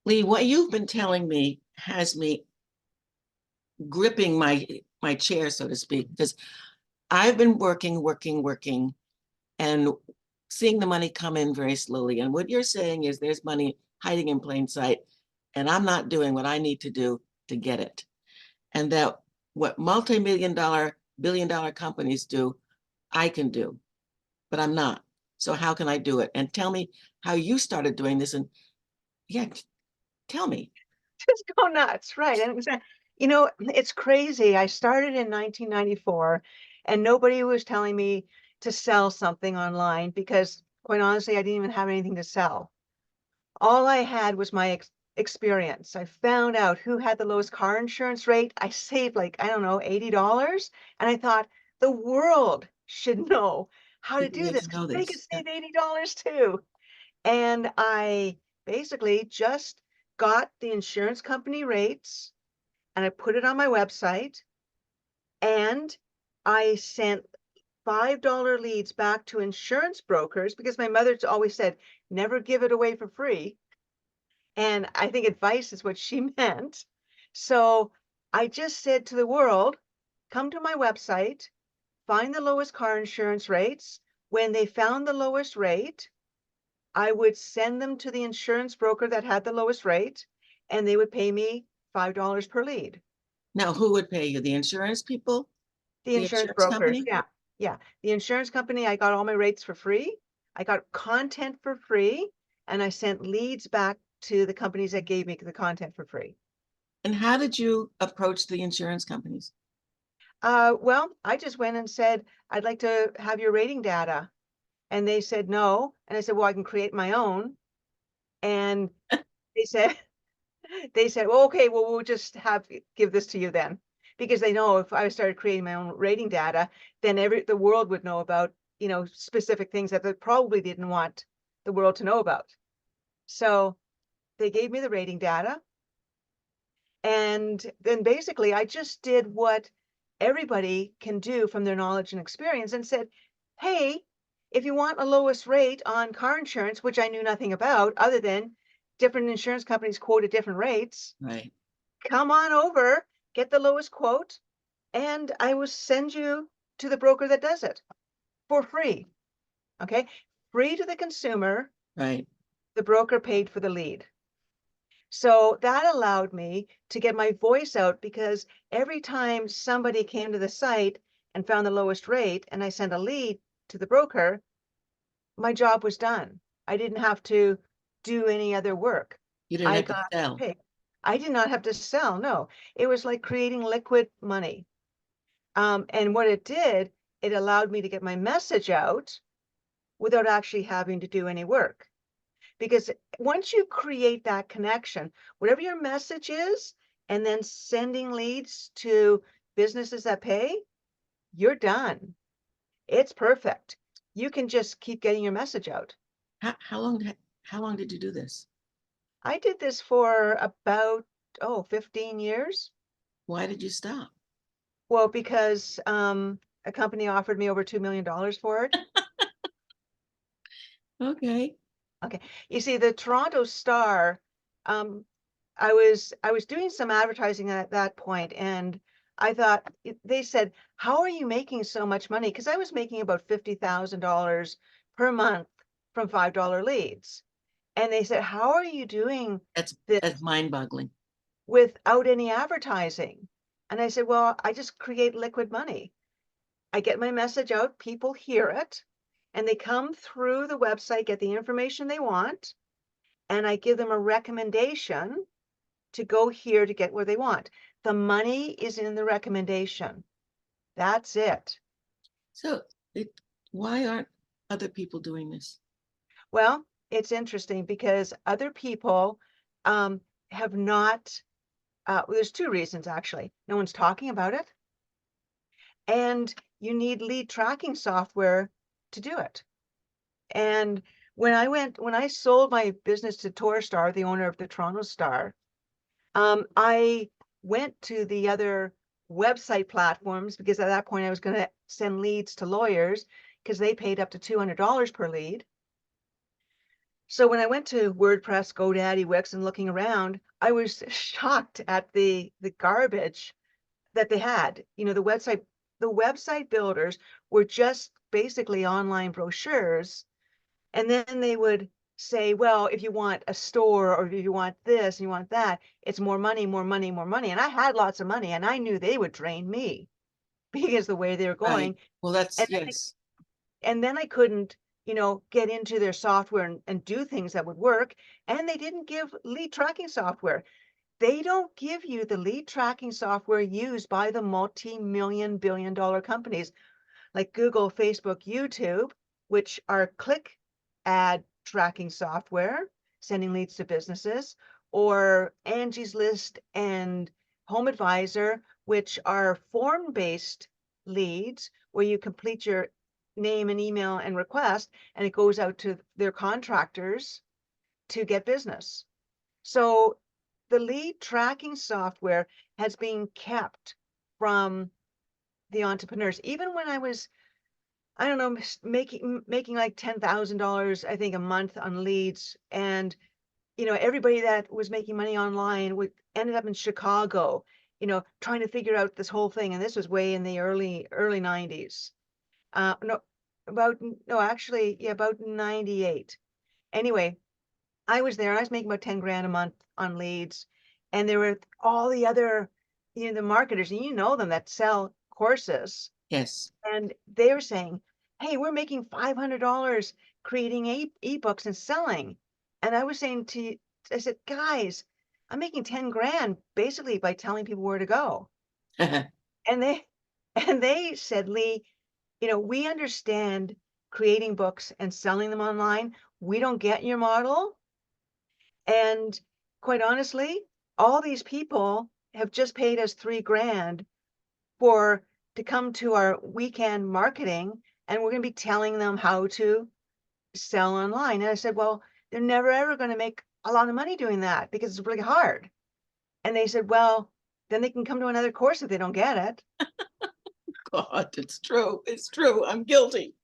Lee, what you've been telling me has me gripping my chair, so to speak, because I've been working, and seeing the money come in very slowly. And what you're saying is there's money hiding in plain sight, and I'm not doing what I need to do to get it. And that what multi-million dollar, billion-dollar companies do, I can do, but I'm not. So how can I do it? And tell me how you started doing this. And yeah, tell me. Just go nuts, right? And it's crazy. I started in 1994, and nobody was telling me to sell something online because, quite honestly, I didn't even have anything to sell. All I had was my experience. I found out who had the lowest car insurance rate. I saved like, I don't know, $80. And I thought the world should know how to People do need this to because know they this. could Yeah. save $80 too. And I basically just got the insurance company rates and I put it on my website and I sent $5 leads back to insurance brokers because my mother's always said, never give it away for free. And I think advice is what she meant. So I just said to the world, come to my website, find the lowest car insurance rates. When they found the lowest rate, I would send them to the insurance broker that had the lowest rate, and they would pay me $5 per lead. Now, who would pay you? The insurance people? The The insurance insurance brokers, company? yeah, yeah. The insurance company, I got all my rates for free. I got content for free, and I sent leads back to the companies that gave me the content for free. And how did you approach the insurance companies? Well, I just went and said, I'd like to have your rating data. And they said no. And I said, well, I can create my own. And they said, well, okay, well, we'll just give this to you then. Because they know if I started creating my own rating data, then the world would know about, specific things that they probably didn't want the world to know about. So they gave me the rating data. And then basically I just did what everybody can do from their knowledge and experience and said, hey, if you want a lowest rate on car insurance, which I knew nothing about other than different insurance companies quoted different rates, Right. come on over, get the lowest quote, and I will send you to the broker that does it for free. Okay. Free to the consumer. Right. The broker paid for the lead. So that allowed me to get my voice out because every time somebody came to the site and found the lowest rate and I sent a lead to the broker, my job was done. I didn't have to do any other work. You didn't I have to got sell. paid. I did not have to sell. No, it was like creating liquid money. And what it did, it allowed me to get my message out without actually having to do any work. Because once you create that connection, whatever your message is, and then sending leads to businesses that pay, you're done. It's perfect. You can just keep getting your message out. How long did you do this? I did this for about, 15 years. Why did you stop? Well, because a company offered me over $2 million for it. Okay. Okay. You see, the Toronto Star, um, I was doing some advertising at that point, and I thought they said, "How are you making so much money?" Because I was making about $50,000 per month from $5 leads, and they said, "How are you doing this That's mind-boggling. without any advertising?" And I said, "Well, I just create liquid money. I get my message out, people hear it, and they come through the website, get the information they want, and I give them a recommendation to go here to get where they want. The money is in the recommendation. That's it. So why aren't other people doing this? Well, it's interesting because other people um, have not, there's two reasons actually. No one's talking about it, and you need lead tracking software to do it. And when I sold my business to Torstar, the owner of the Toronto Star, I went to the other website platforms because at that point I was going to send leads to lawyers because they paid up to $200 per lead. So when I went to WordPress, GoDaddy, Wix, and looking around, I was shocked at the garbage that they had. You know, the website builders were just basically online brochures, and then they would say, well, if you want a store or if you want this and you want that, it's more money, more money, more money. And I had lots of money, and I knew they would drain me because the way they were Right. going. Well, that's, And yes. I couldn't, get into their software and do things that would work. And they didn't give lead tracking software. They don't give you the lead tracking software used by the multi-million billion dollar companies like Google, Facebook, YouTube, which are click ad tracking software, sending leads to businesses, or Angie's List and Home Advisor, which are form-based leads where you complete your name and email and request, and it goes out to their contractors to get business. So the lead tracking software has been kept from the entrepreneurs. Even when I was, I don't know, making like $10,000, I think, a month on leads, and everybody that was making money online would ended up in Chicago, trying to figure out this whole thing. And this was way in the early 90s. No, no, actually, yeah, about 98. Anyway, I was there. I was making about 10 grand a month on leads, and there were all the other, the marketers, and them that sell courses, Yes. and they were saying, "Hey, we're making $500 creating ebooks and selling." And I was saying I said, "Guys, I'm making 10 grand basically by telling people where to go." And they and they said, "Lee, we understand creating books and selling them online. We don't get your model. And quite honestly, all these people have just paid us 3 grand to come to our weekend marketing, and we're going to be telling them how to sell online." And I said, "Well, they're never ever going to make a lot of money doing that because it's really hard." And they said, "Well, then they can come to another course if they don't get it." God, it's true. It's true. I'm guilty.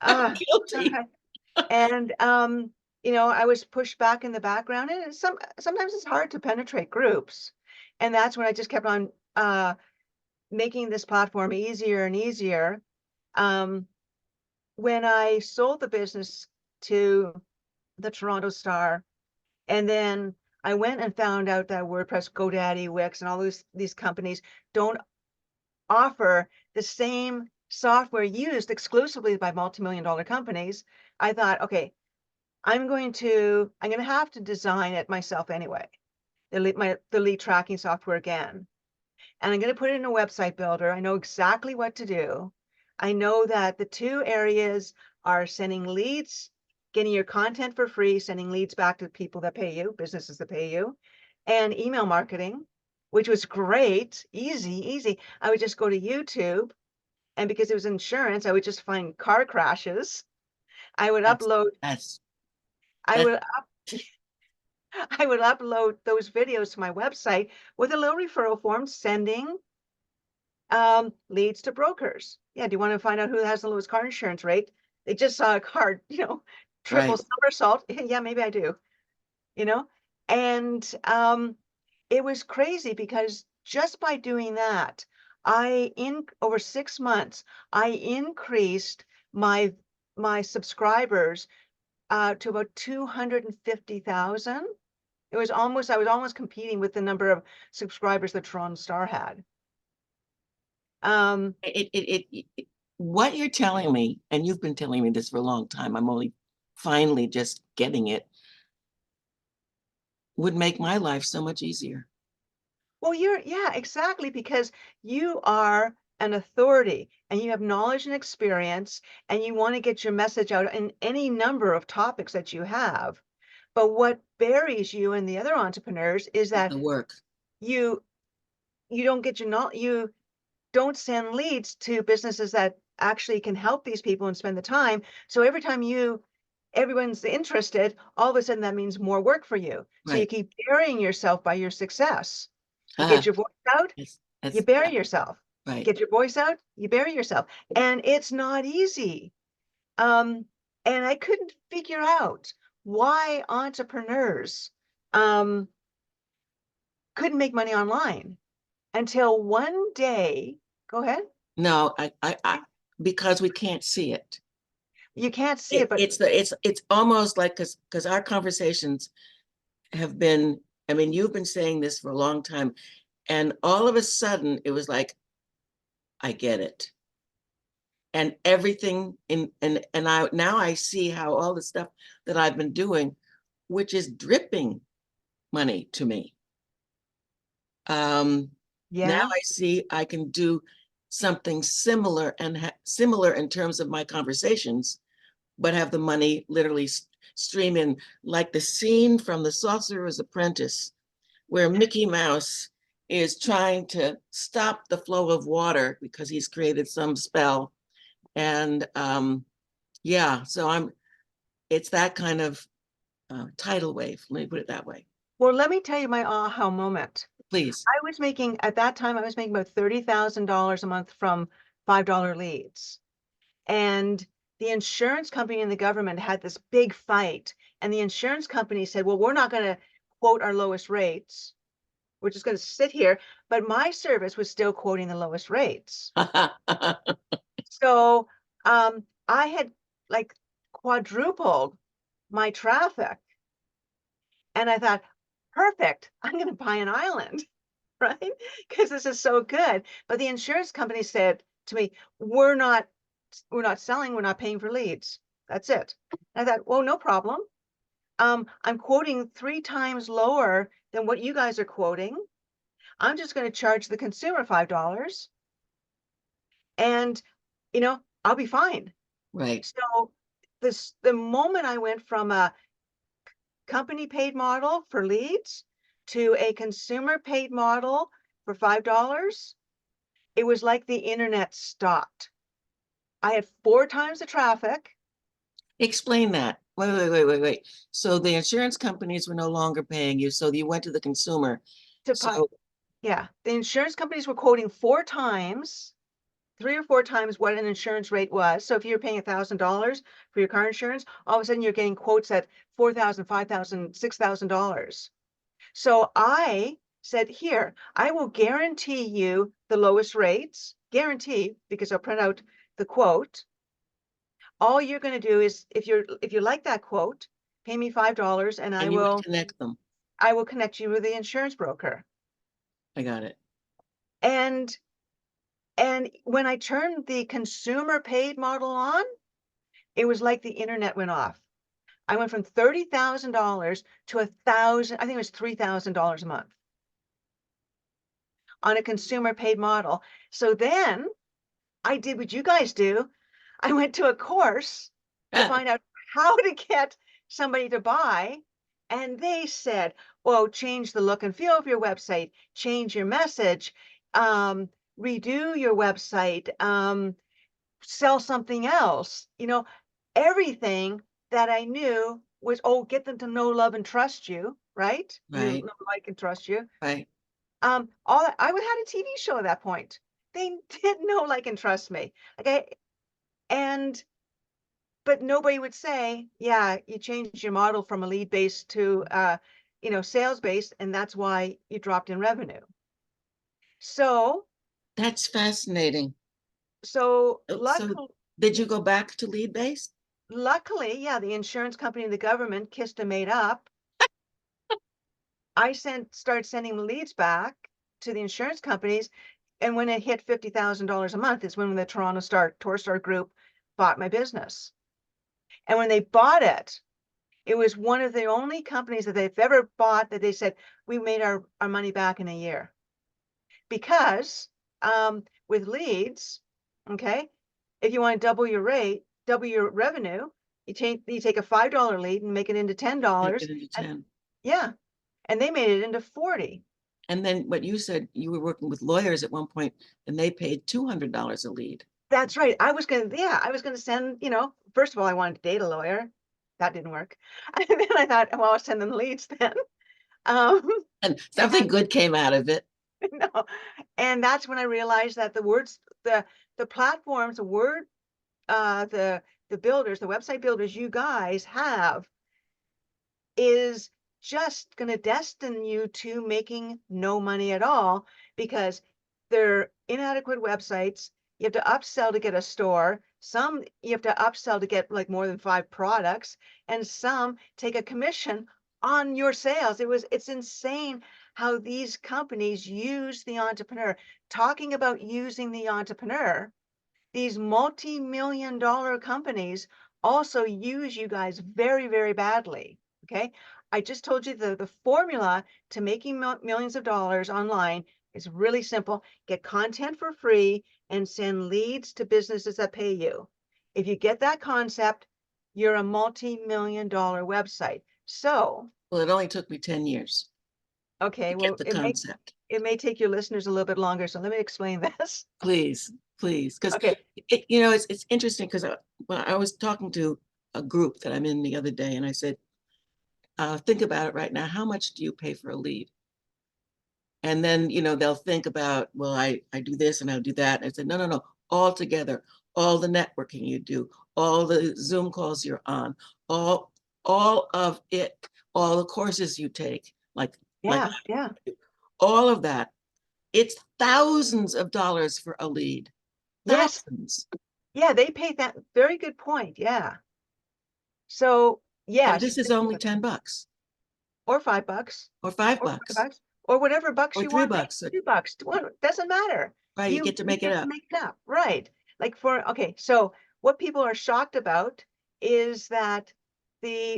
I'm Ah, guilty. and I was pushed back in the background, and sometimes it's hard to penetrate groups. And that's when I just kept on making this platform easier and easier. Um, when I sold the business to the Toronto Star, and then I went and found out that WordPress, GoDaddy, Wix, and all these companies don't offer the same software used exclusively by multi-million dollar companies. I thought, okay, I'm going to have to design it myself anyway. The lead tracking software again. And I'm going to put it in a website builder. I know exactly what to do. I know that the two areas are sending leads, getting your content for free, sending leads back to people that pay you, businesses that pay you, and email marketing, which was great, easy. I would just go to YouTube, and because it was insurance, I would just find car crashes. I would That's, upload, that's, I that, would I would upload those videos to my website with a little referral form sending leads to brokers. Yeah, do you want to find out who has the lowest car insurance rate? They just saw a car, triple right. somersault. Yeah, maybe I do, you know? And it was crazy because just by doing that, over 6 months, I increased my subscribers to about 250,000. I was almost competing with the number of subscribers that Toronto Star had. Um, What you're telling me, and you've been telling me this for a long time, I'm only finally just getting it, would make my life so much easier. well, yeah, exactly, because you are an authority and you have knowledge and experience, and you want to get your message out in any number of topics that you have. But what buries you and the other entrepreneurs is It's that the work. you you don't get you don't send leads to businesses that actually can help these people and spend the time. So every time everyone's interested, all of a sudden that means more work for you. So you Right. keep burying yourself by your success. You get Ah, your voice out, yes, you that's, bury yourself. right. Get your voice out, you bury yourself. And it's not easy. Um, and I couldn't figure out why entrepreneurs um, couldn't make money online until one day. Go ahead. No, because we can't see it. You can't see it, but It's almost like, because our conversations have been, I mean, you've been saying this for a long time, and all of a sudden it was like, I get it. And everything and I now I see how all the stuff that I've been doing, which is dripping money to me. Now yeah. I see I can do something similar and similar in terms of my conversations, but have the money literally stream in, like the scene from The Sorcerer's Apprentice, where Mickey Mouse is trying to stop the flow of water because he's created some spell. And yeah, so it's that kind of tidal wave. Let me put it that way. Well, let me tell you my aha moment. Please. I was making, at that time, I was making about $30,000 a month from $5 leads. And the insurance company and the government had this big fight. And the insurance company said, well, we're not going to quote our lowest rates. We're just going to sit here. But my service was still quoting the lowest rates. So I had like quadrupled my traffic. And I thought, perfect, I'm going to buy an island, right? Because this is so good. But the insurance company said to me, we're not selling, we're not paying for leads. That's it. And I thought, well, no problem. I'm quoting 3 times lower than what you guys are quoting. I'm just going to charge the consumer $5 and, I'll be fine. Right. So the moment I went from a company paid model for leads to a consumer paid model for $5, it was like the internet stopped. I had 4 times the traffic. Explain that. Wait. So the insurance companies were no longer paying you, so you went to the consumer. to buy. So Yeah, the insurance companies were quoting 4 times, 3 or 4 times what an insurance rate was. So if you're paying $1,000 for your car insurance, all of a sudden you're getting quotes at $4,000, $5,000, $6,000. So I said, here, I will guarantee you the lowest rates, guarantee, because I'll print out the quote. All you're going to do is, if you like that quote, pay me $5 and and you would connect them. I will connect you with the insurance broker. I got it. And when I turned the consumer paid model on, it was like the internet went off. I went from $30,000 to $1,000, I think it was $3,000 a month on a consumer paid model. So then I did what you guys do. I went to a course to find out how to get somebody to buy. And they said, well, change the look and feel of your website, change your message, redo your website, sell something else. Everything that I knew was, oh, get them to know, love, and trust you, right? Right. Know, like, and trust you. Right. All that, I had a TV show at that point. They didn't know, like, and trust me. Okay. But nobody would say, yeah, you changed your model from a lead based to sales based, and that's why you dropped in revenue. So That's fascinating. so So did you go back to lead based? luckily, yeah, the insurance company and the government kissed and made up. I started sending leads back to the insurance companies, and when it hit $50,000 a month is when the Torstar Group bought my business. And when they bought it, it was one of the only companies that they've ever bought that they said, we made our money back in a year. Because with leads, okay, if you want to double your rate, double your revenue, you take a $5 lead and make it into $10. Make it into 10. Yeah. And they made it into 40. And then what you said, you were working with lawyers at one point and they paid $200 a lead. That's right. I was going to send, first of all, I wanted to date a lawyer. That didn't work. And then I thought, well, I'll send them leads then. And something good came out of it. No. And that's when I realized that the platforms, the builders, the website builders you guys have, is just going to destine you to making no money at all, because they're inadequate websites. You have to upsell to get a store. Some you have to upsell to get like more than 5 products, and some take a commission on your sales. It's insane how these companies use the entrepreneur. Talking about using the entrepreneur, these multi-million-dollar companies also use you guys very, very badly. Okay. I just told you the formula to making millions of dollars online is really simple. Get content for free and send leads to businesses that pay you. If you get that concept, you're a multi-million-dollar website. So, Well, it only took me 10 years okay, to well, get the concept. it may take your listeners a little bit longer. So let me explain this. Please, please, because Okay. it's interesting because when I was talking to a group that I'm in the other day, and I said, think about it right now. How much do you pay for a lead? And then, they'll think about, well, I do this and I'll do that. And I said, no, no, no, all together, all the networking you do, all the Zoom calls you're on, all of it, all the courses you take, like Yeah. Yeah. all of that. It's thousands of dollars for a lead. Yes. Thousands. Yeah. They pay that. Very good point. Yeah. So And yes, this is only $10 or $5 or five or bucks $5 or whatever bucks or you want, maybe $3. $2, doesn't matter. Right, you get to make it get to up. make it up, right? Like okay, so what people are shocked about is that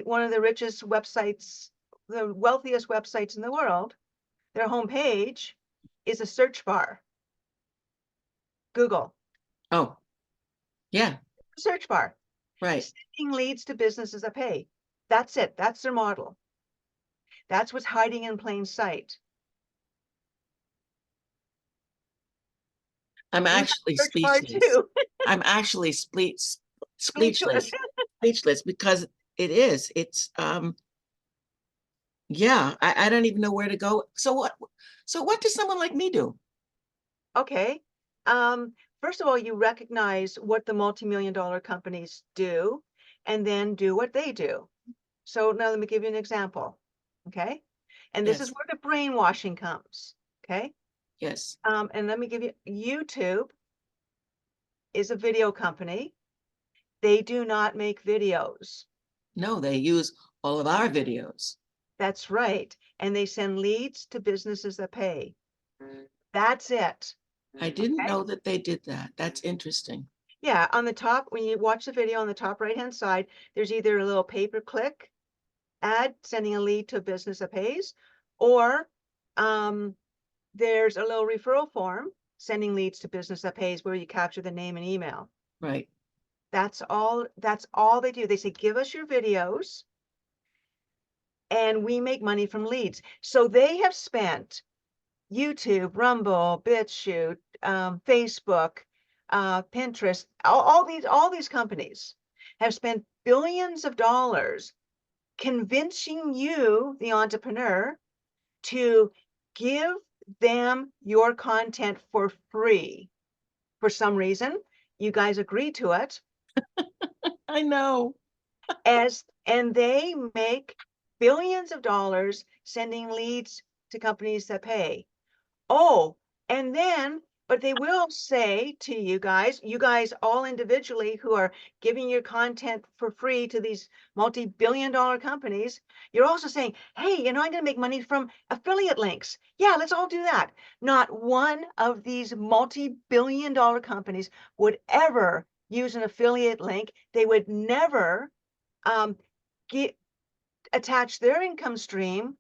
one of the richest websites, the wealthiest websites in the world, their homepage is a search bar. Google. Oh, yeah, Search bar. right. Sending leads to businesses that pay. That's it. That's their model. That's what's hiding in plain sight. I'm You have actually search bar speechless. too. I'm actually Speechless. speechless because it's yeah, I don't even know where to go. So what does someone like me do? Okay. Um, First of all, you recognize what the multi-million-dollar companies do and then do what they do. So now let me give you an example. Okay. And this is Yes, where the brainwashing comes. Okay. yes. And let me give you YouTube is a video company. They do not make videos. No, they use all of our videos. That's right. And they send leads to businesses that pay. That's it. I didn't Okay. know that they did that. That's interesting. Yeah, on the top, when you watch the video on the top right-hand side, there's either a little pay-per-click ad sending a lead to a business that pays, or there's a little referral form sending leads to business that pays where you capture the name and email. Right. That's all they do. They say, give us your videos and we make money from leads. So they have spent YouTube, Rumble, BitChute, Facebook, Pinterest, all these companies have spent billions of dollars convincing you, the entrepreneur, to give them your content for free. For some reason, you guys agree to it, I know. and they make billions of dollars sending leads to companies that pay. Oh, and then, but they will say to you guys all individually who are giving your content for free to these multi-billion-dollar companies, you're also saying, hey, I'm going to make money from affiliate links. Yeah, let's all do that. Not one of these multi-billion-dollar companies would ever use an affiliate link. They would never um, attach their income stream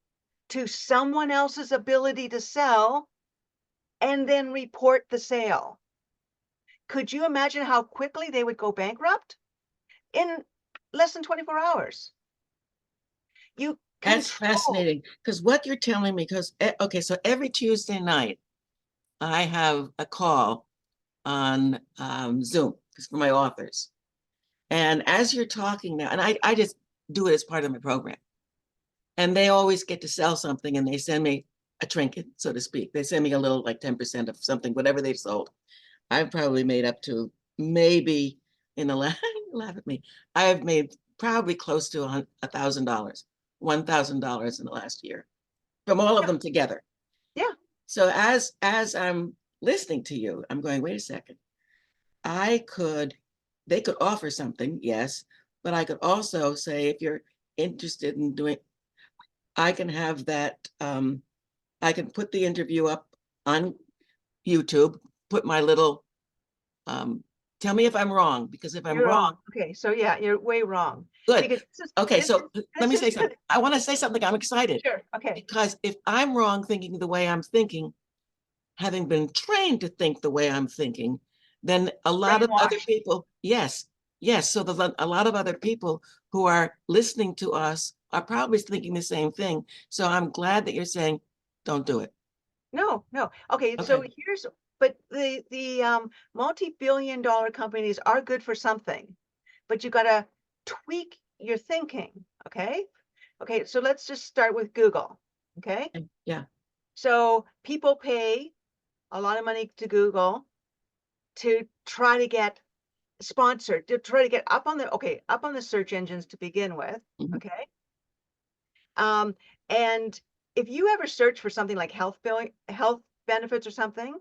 to someone else's ability to sell and then report the sale. Could you imagine how quickly they would go bankrupt? In less than 24 hours. You That's control. fascinating because what you're telling me, because, okay, so every Tuesday night, I have a call on Zoom for my authors. And as you're talking now, and I just do it as part of my program. And they always get to sell something and they send me a trinket, so to speak. They send me a little, like 10% of something, whatever they've sold. I've probably made up to maybe in the last, laugh at me, I've made probably close to $1,000 $1,000 in the last year from all of them together. Yeah. So as I'm listening to you, I'm going, wait a second. They could offer something, yes, but I could also say, if you're interested in doing, I can have that, I can put the interview up on YouTube, put my little, tell me if I'm wrong, because if I'm You're wrong, wrong. Okay, so yeah, you're way wrong. good. Because Okay, this so is- let me this say is something. I want to say something. I'm excited Sure, okay. because if I'm wrong thinking the way I'm thinking, having been trained to think the way I'm thinking, then a lot of other Brainwashed. people, yes, yes. So a lot of other people who are listening to us are probably thinking the same thing. So I'm glad that you're saying, don't do it. No, no. Okay, so Okay. but the multi-billion dollar companies are good for something, but you gotta tweak your thinking, okay? Okay, so let's just start with Google, okay? Yeah. So people pay a lot of money to Google to try to get sponsored, to try to get up on the search engines to begin with, Mhm. okay? Um, and if you ever search for something like health benefits or something,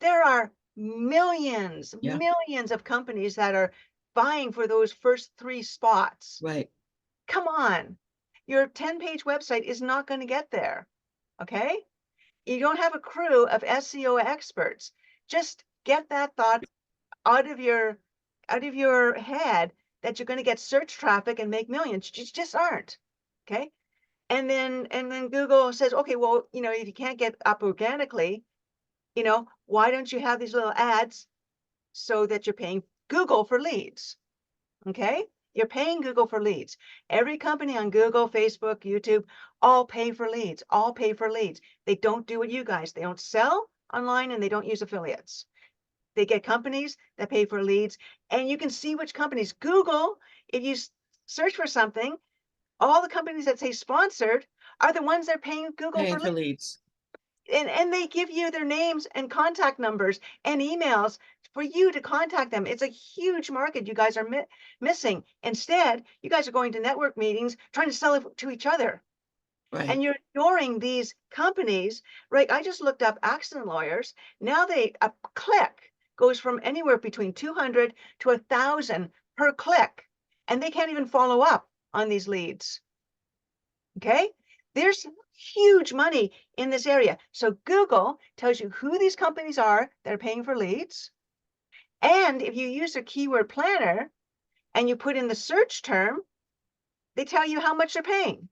there are millions, Yeah. millions of companies that are vying for those first 3 spots. Right. Come on. Your 10-page website is not going to get there. Okay? You don't have a crew of SEO experts. Just get that thought out of your head that you're going to get search traffic and make millions. You just aren't. Okay? And then Google says, okay, well, if you can't get up organically, why don't you have these little ads so that you're paying Google for leads? Okay? You're paying Google for leads. Every company on Google, Facebook, YouTube, all pay for leads, all pay for leads. They don't do what you guys, they don't sell online and they don't use affiliates. They get companies that pay for leads, and you can see which companies. Google, if you search for something, all the companies that say sponsored are the ones that are paying Google Paying for for leads. leads. And they give you their names and contact numbers and emails for you to contact them. It's a huge market you guys are missing. Instead, you guys are going to network meetings trying to sell it to each other. Right. And you're ignoring these companies, right? I just looked up accident lawyers. Now a click goes from anywhere between 200 to 1,000 per click, and they can't even follow up on these leads. Okay? There's huge money in this area. So Google tells you who these companies are that are paying for leads. And if you use a keyword planner and you put in the search term, they tell you how much they're paying.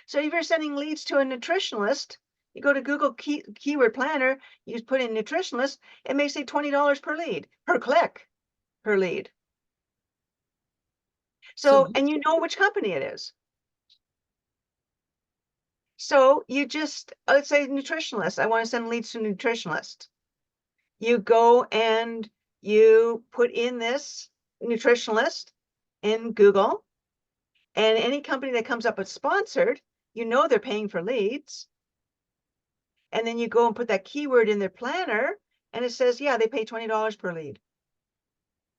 So if you're sending leads to a nutritionist, you go to Google keyword planner, you put in nutritionist, it may say $20 per lead, per click, per lead. So, And you know which company it is. So you just, let's say nutritionist, I want to send leads to nutritionist. You go and you put in this nutritionist in Google, and any company that comes up with sponsored, they're paying for leads. And then you go and put that keyword in their planner, and it says, yeah, they pay $20 per lead.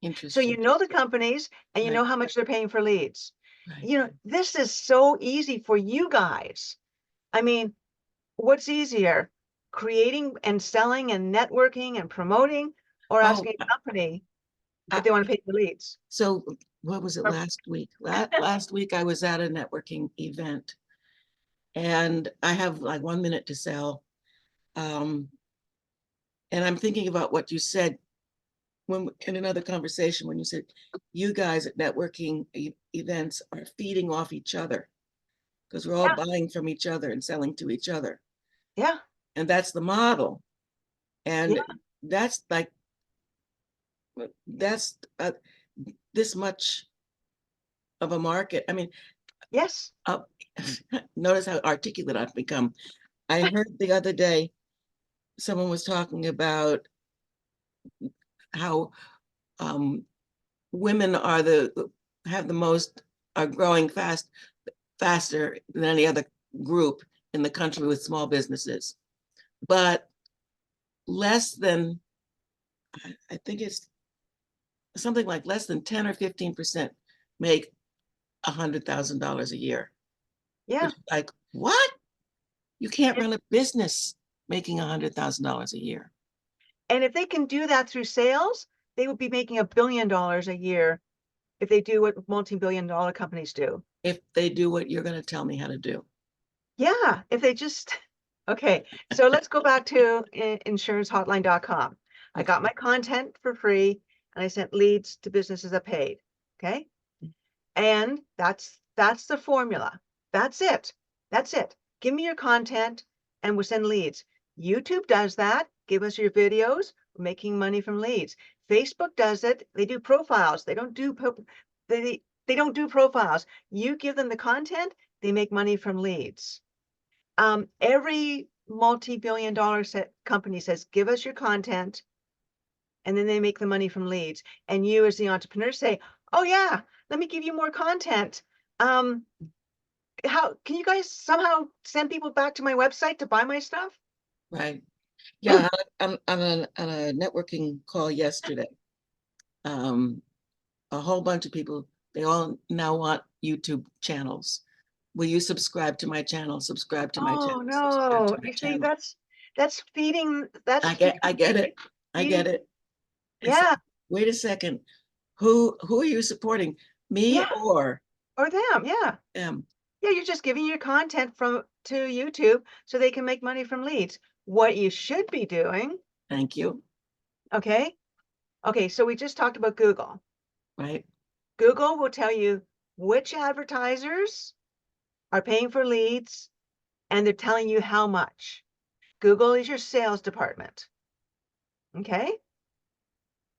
So interesting. you know the companies and you Right. know how much they're paying for leads. Right. This is so easy for you guys. I mean, what's easier, creating and selling and networking and promoting, or Oh, asking a company if I, they want to pay for leads? so what was it Or- last week? Last week I was at a networking event and I have like 1 minute to sell. And I'm thinking about what you said when in another conversation when you said you guys at networking events are feeding off each other because we're all Yeah, buying from each other and selling to each other. yeah, And that's the model. And yeah, that's like that's this much of a market. I mean, yes, uh, notice how articulate I've become. I heard the other day someone was talking about how women have the most are growing faster than any other group in the country with small businesses, but less than I think it's something like less than 10 or 15% make $100,000 a year. Yeah. Which is like, what? You can't run a business making $100,000 a year. And if they can do that through sales, they would be making $1 billion a year if they do what multi-billion dollar companies do. If they do what you're gonna tell me how to do. Yeah, if they just, okay. So let's go back to insurancehotline.com. I got my content for free and I sent leads to businesses that paid. Okay. And that's the formula. That's it. That's it. Give me your content and we'll send leads. YouTube does that. Give us your videos. We're making money from leads. Facebook does it. They do profiles. They don't do they don't do profiles. You give them the content, they make money from leads. Every multi-billion dollar company says, give us your content, and then they make the money from leads. And you as the entrepreneur say, oh yeah, let me give you more content. How can you guys somehow send people back to my website to buy my stuff? Right. Yeah, on a networking call yesterday. A whole bunch of people, they all now want YouTube channels. Will you subscribe to my channel? Subscribe to my Oh channel, subscribe to no, my you see, channel. that's feeding, I get it. I feeding, get it. It's yeah, like, wait a second. Who are you supporting? Me yeah, or or them, yeah. them? Yeah, you're just giving your content to YouTube so they can make money from leads. What you should be doing, Thank you. okay? Okay, so we just talked about Google. Right. Google will tell you which advertisers are paying for leads and they're telling you how much. Google is your sales department. Okay?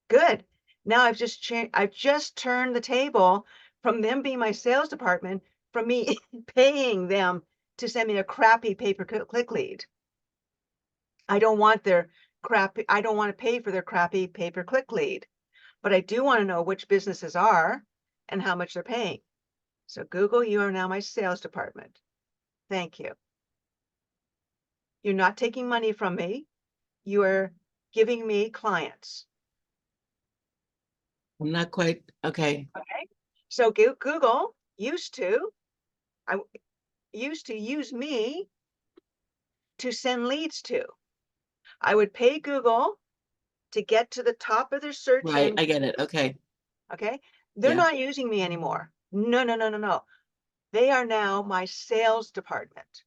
Good. Now I've just turned the table from them being my sales department from me paying them to send me a crappy pay-per-click lead. I don't want to pay for their crappy pay-per-click lead, but I do want to know which businesses are and how much they're paying. So Google, you are now my sales department. Thank you. You're not taking money from me. You are giving me clients. I'm not quite okay. Okay. So Google used to use me to send leads to. I would pay Google to get to the top of their search Right. engine. I get it. Okay. Okay. They're Yeah. not using me anymore. No, no, no, no, no. They are now my sales department.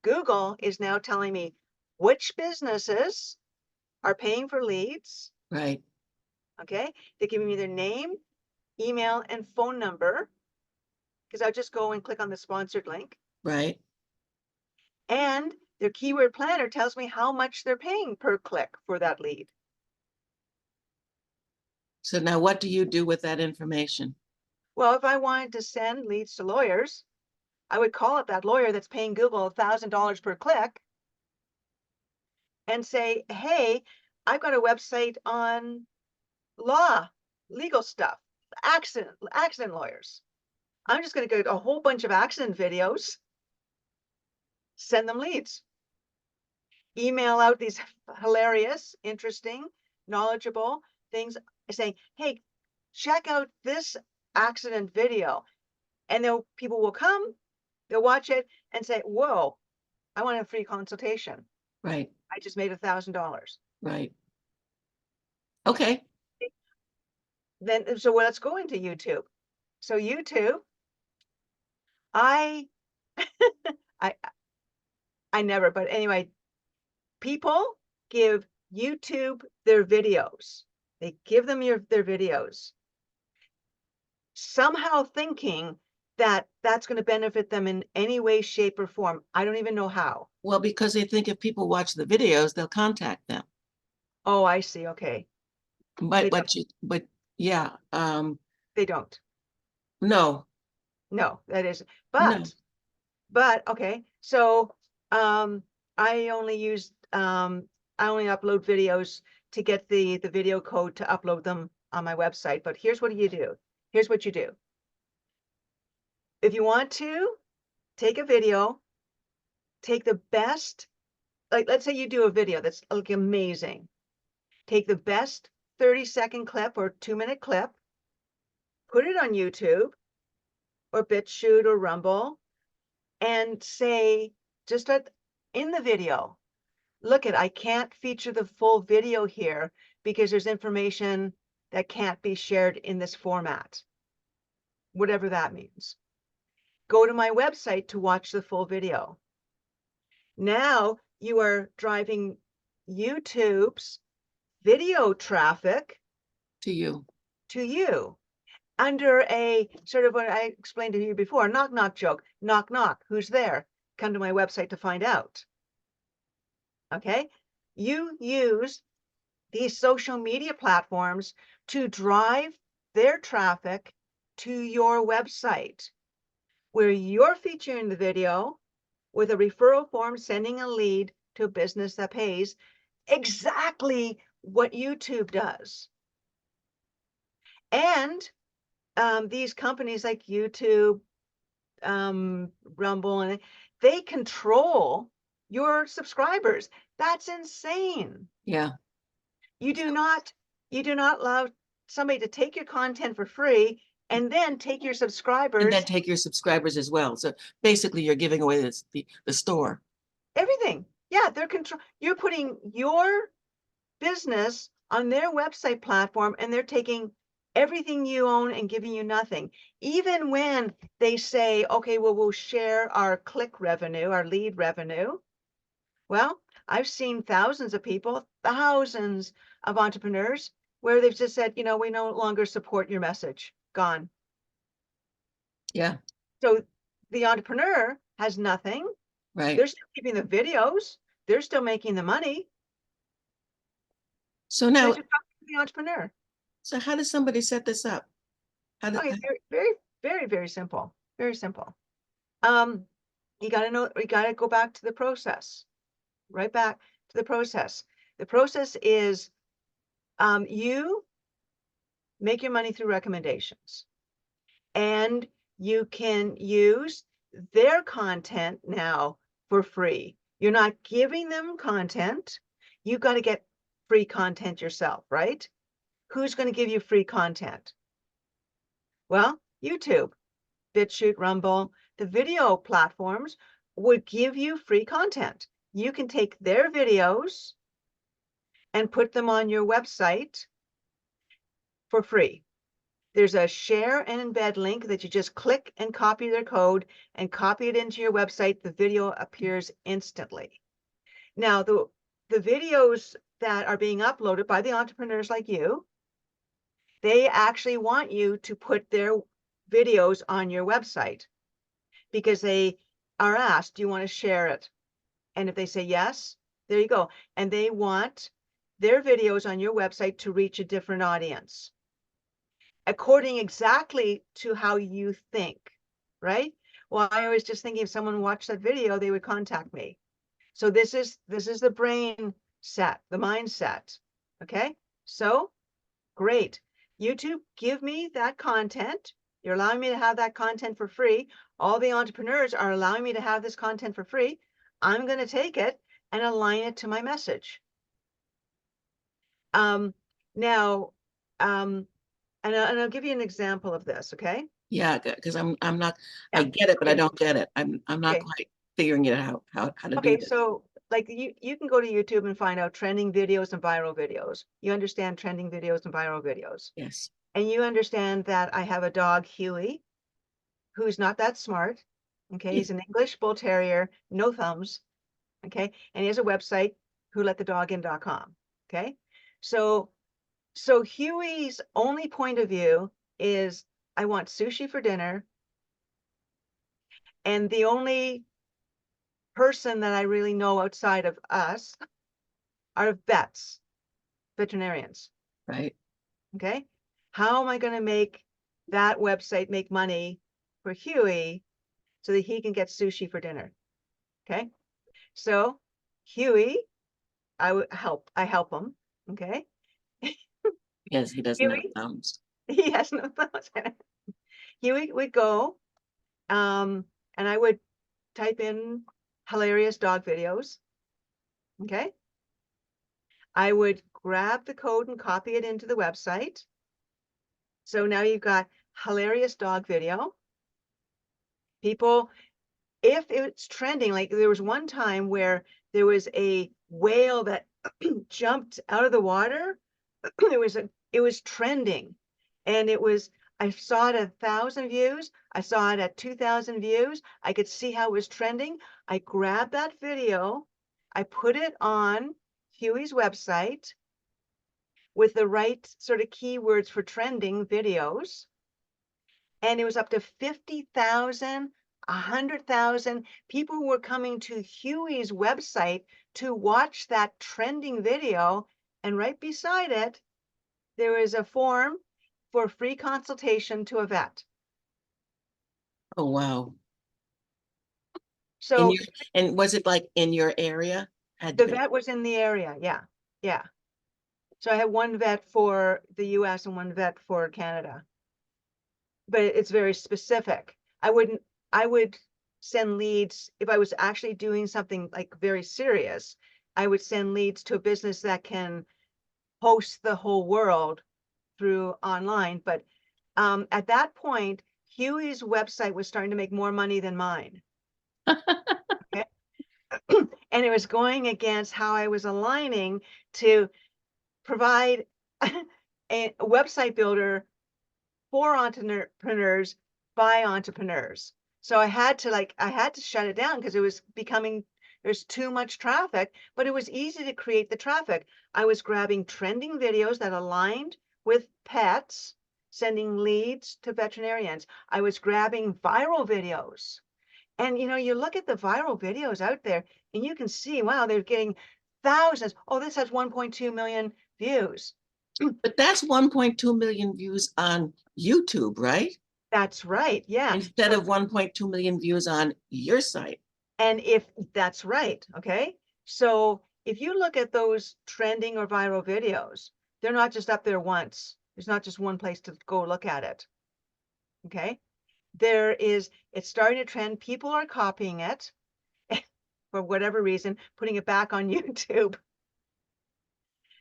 Google is now telling me which businesses are paying for leads. Right. Okay. They're giving me their name, email, and phone number because I'll just go and click on the sponsored link. Right. And their keyword planner tells me how much they're paying per click for that lead. So now what do you do with that information? Well, if I wanted to send leads to lawyers, I would call up that lawyer that's paying Google $1,000 per click and say, hey, I've got a website on legal stuff, accident lawyers. I'm just going to go to a whole bunch of accident videos, send them leads, email out these hilarious, interesting, knowledgeable things saying, hey, check out this accident video. And people will come, they'll watch it and say, whoa, I want a free consultation. Right. I just made $1,000. Right. Okay. Then, so let's go into YouTube. So YouTube, I, I, I never, but anyway, people give YouTube their videos. They give them their videos, somehow thinking that that's going to benefit them in any way, shape, or form. I don't even know how. Well, because they think if people watch the videos, they'll contact them. Oh, I see. Okay. But yeah, They don't. no, No, that is, no, but okay. So, I only upload videos to get the video code to upload them on my website. But here's what you do. Here's what you do. If you want to take a video, take the best, like let's say you do a video that's like amazing. Take the best 30-second clip or 2-minute clip, put it on YouTube or BitChute or Rumble, and say, just in the video, look I can't feature the full video here because there's information that can't be shared in this format, whatever that means. Go to my website to watch the full video. Now you are driving YouTube's video traffic To you. to you under a sort of what I explained to you before, knock, knock joke, knock, knock, who's there? Come to my website to find out. Okay. You use these social media platforms to drive their traffic to your website, where you're featuring the video with a referral form, sending a lead to a business that pays, exactly what YouTube does. And these companies like YouTube, Rumble, and they control your subscribers. That's insane. Yeah. You do not allow somebody to take your content for free and then take your And subscribers, then take your subscribers as well. So basically you're giving away the store. everything. Yeah, you're putting your business on their website platform and they're taking everything you own and giving you nothing. Even when they say, okay, well, we'll share our click revenue, our lead revenue. Well, I've seen thousands of people, thousands of entrepreneurs where they've just said, we no longer support your message. Gone. Yeah. So the entrepreneur has nothing. Right. They're still keeping the videos. They're still making the money. So now, They're just talking to the entrepreneur. so how does somebody set this up? Okay, very, very, very, very simple. Very simple. You gotta go back to the process. Right back to the process. The process is you make your money through recommendations. And you can use their content now for free. You're not giving them content. You've got to get free content yourself, right? Who's going to give you free content? Well, YouTube, BitChute, Rumble, the video platforms would give you free content. You can take their videos and put them on your website for free. There's a share and embed link that you just click and copy their code and copy it into your website. The video appears instantly. Now, the videos that are being uploaded by the entrepreneurs like you, they actually want you to put their videos on your website because they are asked, do you want to share it? And if they say yes, there you go. And they want their videos on your website to reach a different audience, according exactly to how you think, right? Well, I was just thinking if someone watched that video, they would contact me. So this is the brain set, the mindset. Okay, so great. YouTube, give me that content. You're allowing me to have that content for free. All the entrepreneurs are allowing me to have this content for free. I'm going to take it and align it to my message. Now, and I'll give you an example of this, okay? Yeah, because I'm not, Yeah. I get it, but I Okay. don't get it. I'm not Okay. quite figuring it out, how to do Okay, this. so like you can go to YouTube and find out trending videos and viral videos. You understand trending videos and viral videos. Yes. And you understand that I have a dog, Huey, who's not that smart. Okay, he's an English bull terrier, no thumbs. Okay, and he has a website, wholetthedogin.com. Okay, so Huey's only point of view is I want sushi for dinner, and the only person that I really know outside of us are vets, veterinarians. Right. Okay, how am I going to make that website make money for Huey so that he can get sushi for dinner? Okay, so Huey, I help him. Okay, Yes, he doesn't have Huey, thumbs. he has no thoughts. Huey would go, and I would type in hilarious dog videos. Okay, I would grab the code and copy it into the website. So now you've got hilarious dog video. People, if it's trending, like there was one time where there was a whale that jumped out of the water. It was trending, and I saw it at 1,000 views. I saw it at 2,000 views. I could see how it was trending. I grabbed that video. I put it on Huey's website with the right sort of keywords for trending videos. And it was up to 50,000, 100,000 people were coming to Huey's website to watch that trending video. And right beside it, there is a form for free consultation to a vet. Oh, wow. So And was it like in your area? Had to the be. vet was in the area. Yeah. Yeah. So I had one vet for the US and one vet for Canada. But it's very specific. I would send leads if I was actually doing something like very serious. I would send leads to a business that can host the whole world through online. But at that point, Huey's website was starting to make more money than mine. Okay. And it was going against how I was aligning to provide a website builder for entrepreneurs by entrepreneurs. So I had to shut it down because it was there's too much traffic, but it was easy to create the traffic. I was grabbing trending videos that aligned with pets, sending leads to veterinarians. I was grabbing viral videos. And you look at the viral videos out there and you can see, wow, they're getting thousands. Oh, this has 1.2 million views. But that's 1.2 million views on YouTube, right? That's right. Yeah. Instead of 1.2 million views on your site. And if that's right, okay? So if you look at those trending or viral videos, they're not just up there once. There's not just one place to go look at it. Okay? It's starting to trend. People are copying it for whatever reason, putting it back on YouTube.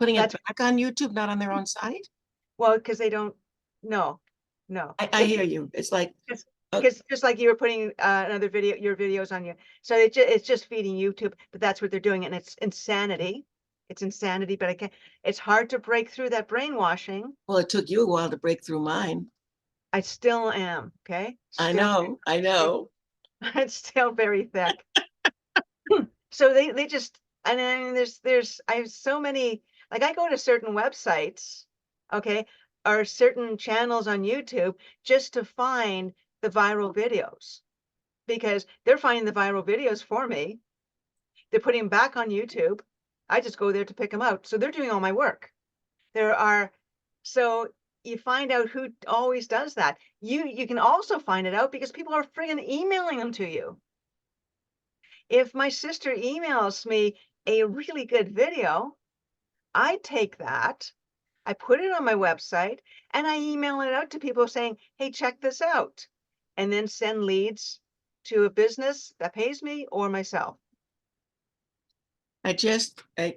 Putting it That's back on YouTube, not on their own site? well, because they don't no. I hear you. It's like, Because just like you were putting your videos on you. So it's just feeding YouTube, but that's what they're doing. And it's insanity. It's insanity, but it's hard to break through that brainwashing. well, it took you a while to break through mine. I still am, okay? I Still, know. it's still very thick. So they just, and then I have so many, like I go to certain websites, okay, or certain channels on YouTube just to find the viral videos because they're finding the viral videos for me. They're putting them back on YouTube. I just go there to pick them out. So they're doing all my work. So you find out who always does that. You can also find it out because people are friggin' emailing them to you. If my sister emails me a really good video, I take that, I put it on my website, and I email it out to people saying, hey, check this out, and then send leads to a business that pays me or myself. I just had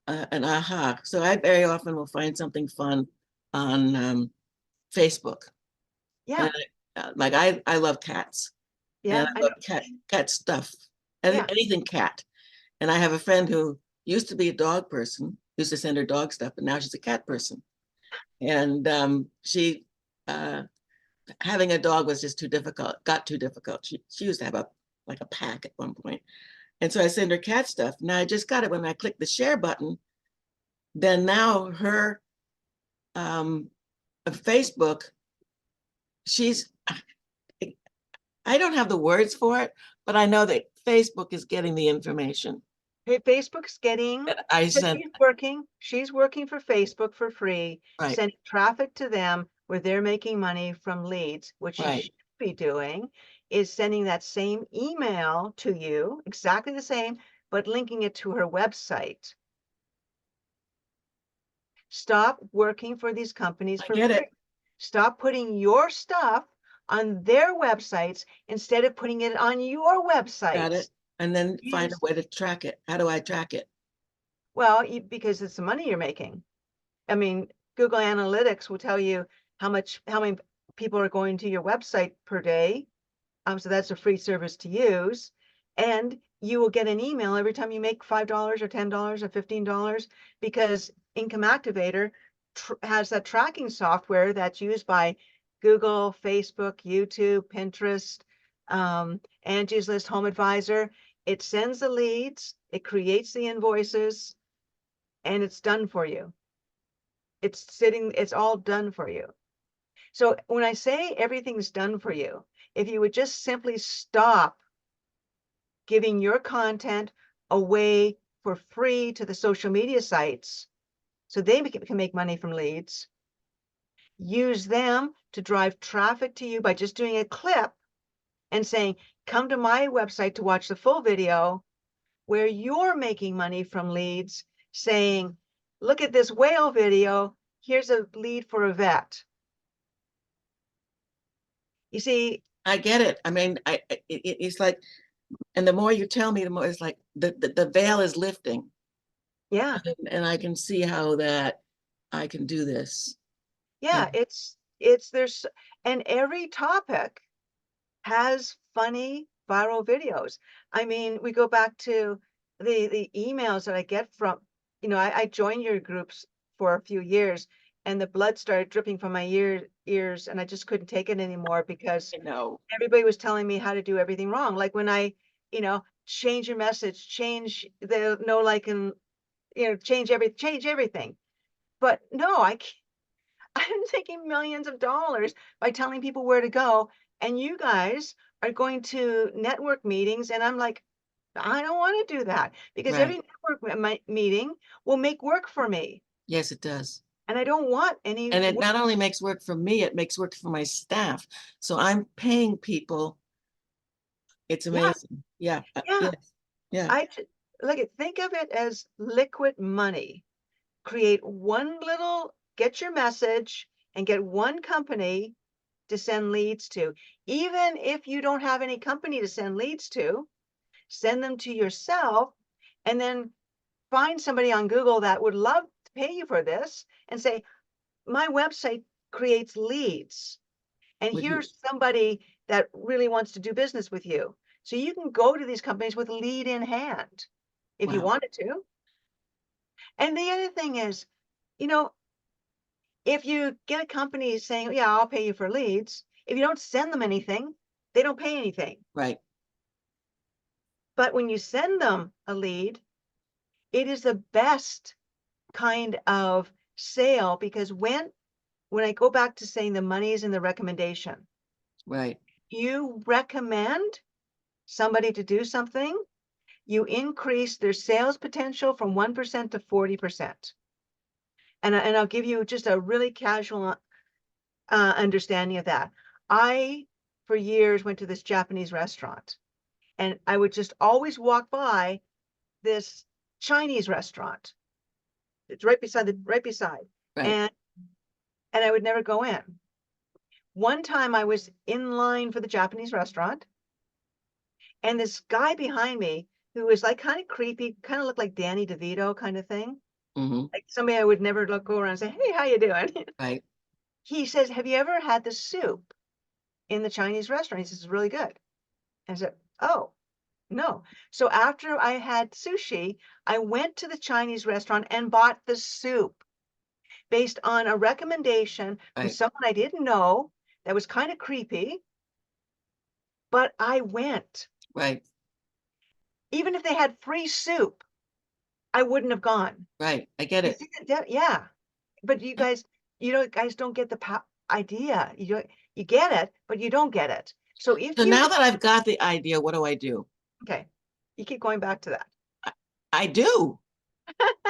an aha. So I very often will find something fun on Facebook. Yeah. Like I love cats. Yeah. And I love cat stuff. Anything cat. And I have a friend who used to be a dog person, used to send her dog stuff, but now she's a cat person. And she having a dog was just too difficult, got too difficult. She used to have like a pack at one point. And so I send her cat stuff. Now I just got it when I click the share button. Then now her Facebook, I don't have the words for it, but I know that Facebook is getting the information. Hey, Facebook's getting, I sent. She's working for Facebook for free, Right. sending traffic to them where they're making money from leads, which she should be doing, is sending that same email to you, exactly the same, but linking it to her website. Stop working for these companies for free. Stop putting your stuff on their websites instead of putting it on your website. Got it. And then find a way to track it. How do I track it? Well, because it's the money you're making. I mean, Google Analytics will tell you how many people are going to your website per day. So that's a free service to use. And you will get an email every time you make $5 or $10 or $15, because Income Activator has that tracking software that's used by Google, Facebook, YouTube, Pinterest, Angie's List, Home Advisor. It sends the leads, it creates the invoices, and it's done for you. It's all done for you. So when I say everything's done for you, if you would just simply stop giving your content away for free to the social media sites so they can make money from leads, use them to drive traffic to you by just doing a clip and saying, come to my website to watch the full video, where you're making money from leads, saying, look at this whale video, here's a lead for a vet. You see, I get it. I mean, it's like, and the more you tell me, the more it's like the veil is lifting, yeah, and I can see how that I can do this. yeah, there's, and every topic has funny viral videos. I mean, we go back to the emails that I get from, I joined your groups for a few years, and the blood started dripping from my ears, and I just couldn't take it anymore, because I know. everybody was telling me how to do everything wrong. Like when I, change your message, change the no, like, and, change everything. But no, I can't. I'm taking millions of dollars by telling people where to go. And you guys are going to network meetings. And I'm like, I don't want to do that, because every Right. network meeting will make work for me. Yes, it does. And I don't want any And it work. not only makes work for me, it makes work for my staff. So I'm paying people. It's Yeah, amazing. Yeah. yeah. Yes. Yeah. Think of it as liquid money. Get your message and get one company to send leads to. Even if you don't have any company to send leads to, send them to yourself, and then find somebody on Google that would love to pay you for this, and say, my website creates leads, and Would you? here's somebody that really wants to do business with you. So you can go to these companies with a lead in hand if you Wow. wanted to. And the other thing is, you know, if you get a company saying, yeah, I'll pay you for leads, if you don't send them anything, they don't pay anything. Right. But when you send them a lead, it is the best kind of sale, because when I go back to saying the money is in the recommendation, Right. you recommend somebody to do something, you increase their sales potential from 1% to 40%. And I'll give you just a really casual understanding of that. I, for years, went to this Japanese restaurant, and I would just always walk by this Chinese restaurant. It's right beside. Right. And I would never go in. One time I was in line for the Japanese restaurant, and this guy behind me, who was like kind of creepy, kind of looked like Danny DeVito kind of thing, Mm-hmm. like somebody I would never go around and say, hey, how you doing? Right. He says, have you ever had the soup in the Chinese restaurant? He says, it's really good. And I said, oh, no. So after I had sushi, I went to the Chinese restaurant and bought the soup based on a recommendation from Right. someone I didn't know that was kind of creepy, but I went. Right. Even if they had free soup, I wouldn't have gone. Right. I get You it. see that? Yeah. But you guys, guys don't get the idea. You get it, but you don't get it. So if So you, now that I've got the idea, what do I do? okay, you keep going back to that. I do.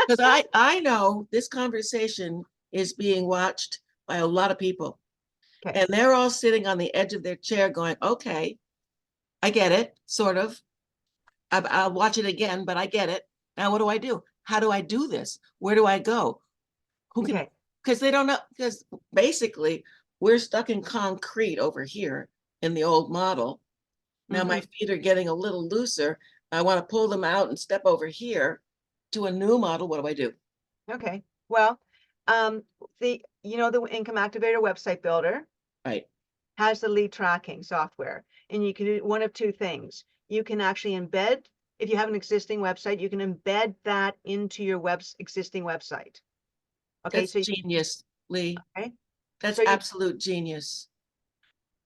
Because I know this conversation is being watched by a lot of people. Okay. And they're all sitting on the edge of their chair going, okay, I get it, sort of. I'll watch it again, but I get it. Now, what do I do? How do I do this? Where do I go? Who can, Okay. because they don't know, because basically we're stuck in concrete over here in the old model. Now my feet are getting a little looser. I want to pull them out and step over here to a new model. What do I do? Okay. Well, the Income Activator website builder, Right. has the lead tracking software, and you can do one of two things. You can actually embed, if you have an existing website, you can embed that into your existing website. Okay, That's so genius, Lee. okay, That's so you, absolute genius.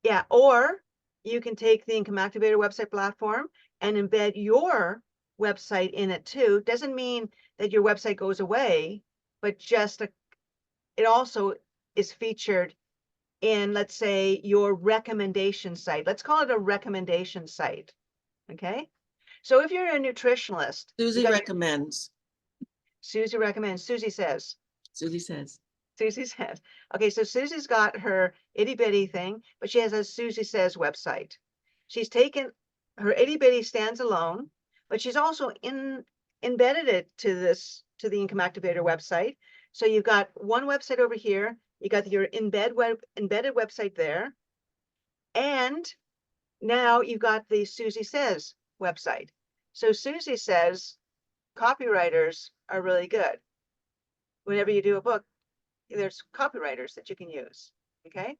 yeah, or you can take the Income Activator website platform and embed your website in it too. Doesn't mean that your website goes away, but just it also is featured in, let's say, your recommendation site. Let's call it a recommendation site. Okay. So if you're a nutritionalist, Susie recommends. Susie recommends, Susie says, Susie says. Susie says, okay, so Susie's got her itty bitty thing, but she has a Susie Says website. She's taken her itty bitty stands alone, but she's also embedded it to the Income Activator website. So you've got one website over here, you got your embedded website there, and now you've got the Susie Says website. So Susie Says copywriters are really good. Whenever you do a book, there's copywriters that you can use. Okay.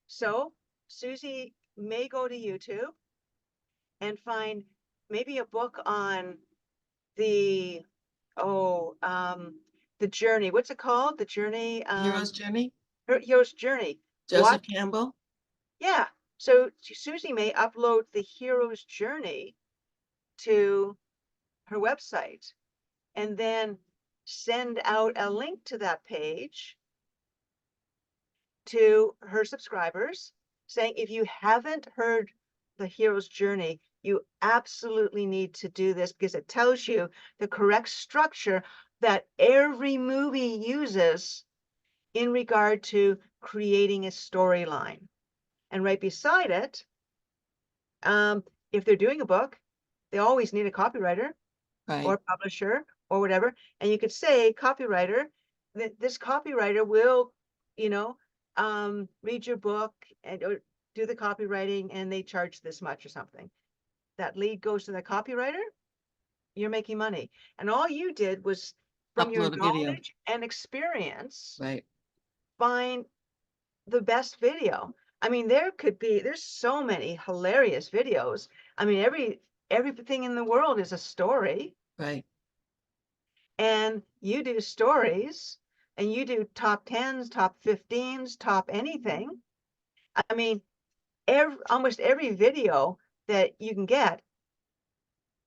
So Susie may go to YouTube and find maybe a book on the, the journey. What's it called? The journey. Hero's Journey. Hero's Journey. Joseph What? Campbell. Yeah. So Susie may upload the hero's journey to her website and then send out a link to that page to her subscribers saying, if you haven't heard the hero's journey, you absolutely need to do this because it tells you the correct structure that every movie uses in regard to creating a storyline. And right beside it, if they're doing a book, they always need a copywriter Right. or publisher or whatever. And you could say, copywriter, that this copywriter will, read your book and or do the copywriting, and they charge this much or something. That lead goes to the copywriter, you're making money. And all you did was, from your Upload a video. knowledge and experience, Right. find the best video. I mean, there's so many hilarious videos. I mean, everything in the world is a story. Right. And you do stories, and you do top 10s, top 15s, top anything. I mean, almost every video that you can get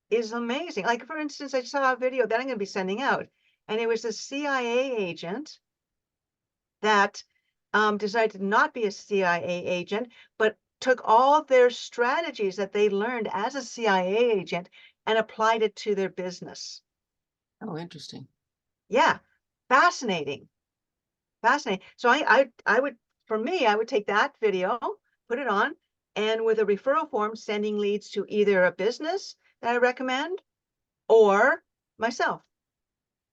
is amazing. Like, for instance, I saw a video that I'm going to be sending out, and it was a CIA agent that decided to not be a CIA agent, but took all their strategies that they learned as a CIA agent and applied it to their business. Oh, interesting. Yeah, fascinating. Fascinating. So I would, for me, I would take that video, put it on, and with a referral form, sending leads to either a business that I recommend or myself.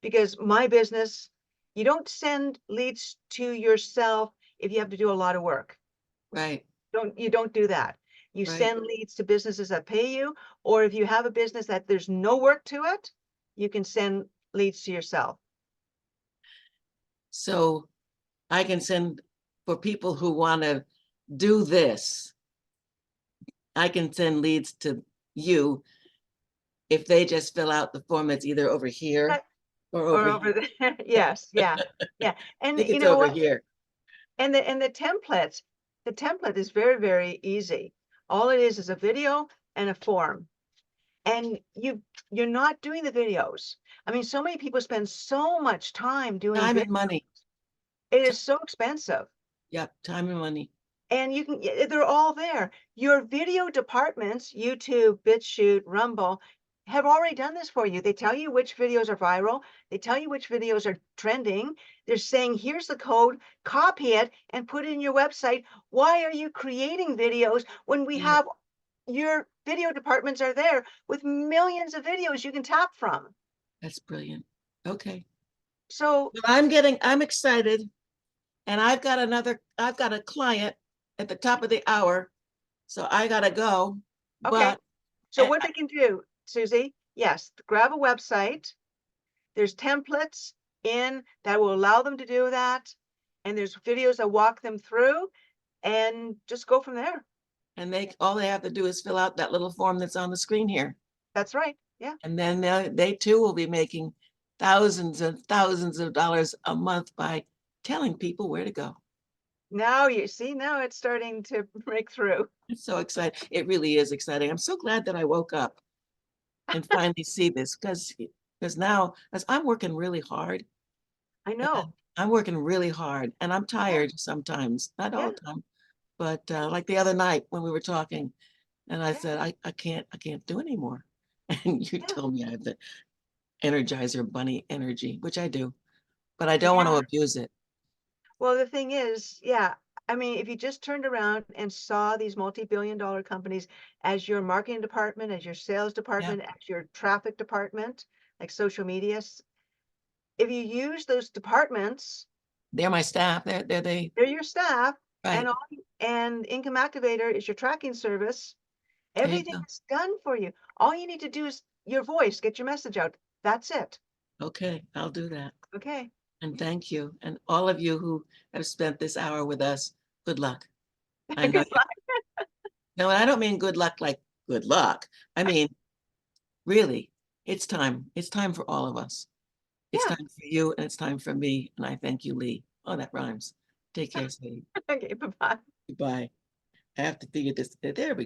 Because my business, you don't send leads to yourself if you have to do a lot of work. Right. You don't do that. You Right. send leads to businesses that pay you, or if you have a business that there's no work to it, you can send leads to yourself. So I can send for people who want to do this. I can send leads to you if they just fill out the form that's either over here or Or over over here. there. Yes, yeah, yeah. I And think you it's know over what? here. And the template is very, very easy. All it is a video and a form. And you're not doing the videos. I mean, so many people spend so much time doing Time videos. and money. It is so expensive. Yep. Time and money. And they're all there. Your video departments, YouTube, BitChute, Rumble, have already done this for you. They tell you which videos are viral. They tell you which videos are trending. They're saying, here's the code, copy it and put it in your website. Why are you creating videos when we have your video departments are there with millions of videos you can tap from? That's brilliant. Okay. So Well, I'm excited. And I've got a client at the top of the hour. So I gotta go. okay. But So what they can do, Susie, yes, grab a website. There's templates in that will allow them to do that. And there's videos that walk them through. and just go from there. And all they have to do is fill out that little form that's on the screen here. That's right. Yeah. And then they too will be making thousands and thousands of dollars a month by telling people where to go. Now you see, now it's starting to break through. It's so exciting. It really is exciting. I'm so glad that I woke up and finally see this because now, as I'm working really hard, I and know. I'm working really hard and I'm Yeah. tired sometimes, not all Yeah. the time, but like the other night when we were talking and I Yeah. said, I can't do anymore. And you Yeah. told me I have the Energizer Bunny energy, which I do, but I don't want to Yeah. abuse it. Well, the thing is, yeah, I mean, if you just turned around and saw these multi-billion-dollar companies as your marketing department, as your sales Yeah, department, as your traffic department, like social media, if you use those departments, they're my staff. they're your staff, and Right. and Income Activator is your tracking service. There you Everything go. is done for you. All you need to do is your voice, get your message out. That's it. Okay, I'll do that. Okay. And thank you. And all of you who have spent this hour with us, good luck. I know Good you. luck. No, I don't mean good luck like good luck. I mean, really, it's time. It's time for all of us. It's Yeah. time for you and it's time for me. And I thank you, Lee. Oh, that rhymes. Take care, sweetie. Okay. Bye-bye. Goodbye. I have to figure this. There we